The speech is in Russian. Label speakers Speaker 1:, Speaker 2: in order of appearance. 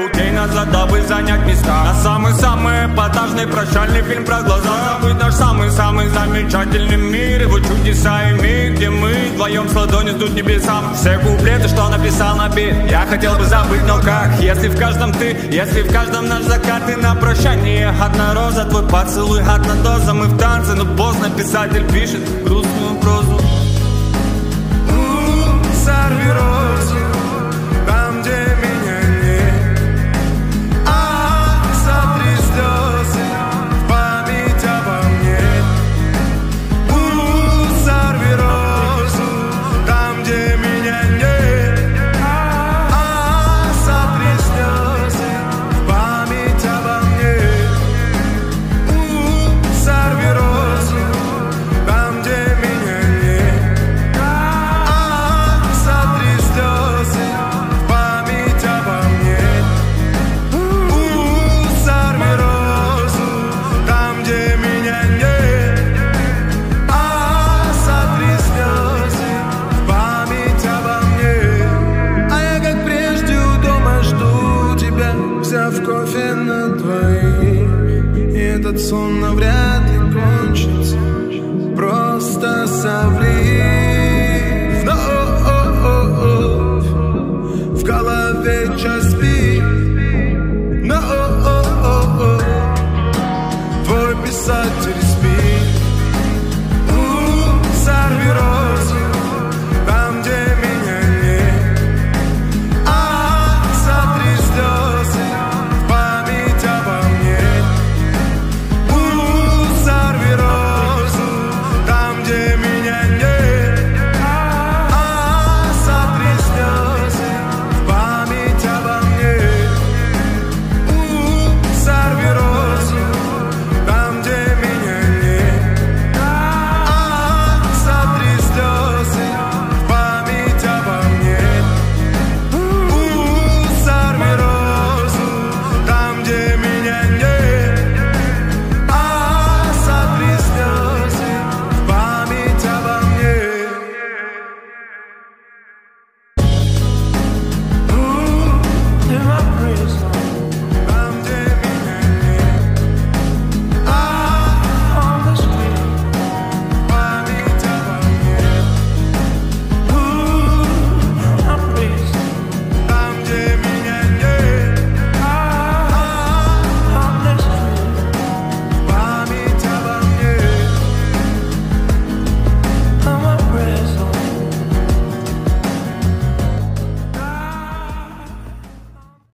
Speaker 1: путей назад, дабы занять места. На самый-самый эпатажный прощальный фильм про глаза. Забыть наш самый-самый замечательный мир, его чудеса и миг, где мы вдвоем с ладони ждут небесам. Все куплеты, что написал на бит, я хотел бы забыть, но как? Если в каждом ты, если в каждом наш закат. И на прощание одна роза, твой поцелуй одна доза. Мы в танце, но поздно, писатель пишет грустную прозу.
Speaker 2: Сорви розу там, где меня нет, сотри слезы в память обо мне. Сорви розу там, где меня нет, сотри слезы в память обо мне. Сорви розу там, где меня нет, сотри слезы в память обо мне. Сорви розу там, где меня нет, сотри слезы в память обо мне. А я, как прежде, у дома жду тебя, взяв кофе на двоих. И этот сон навряд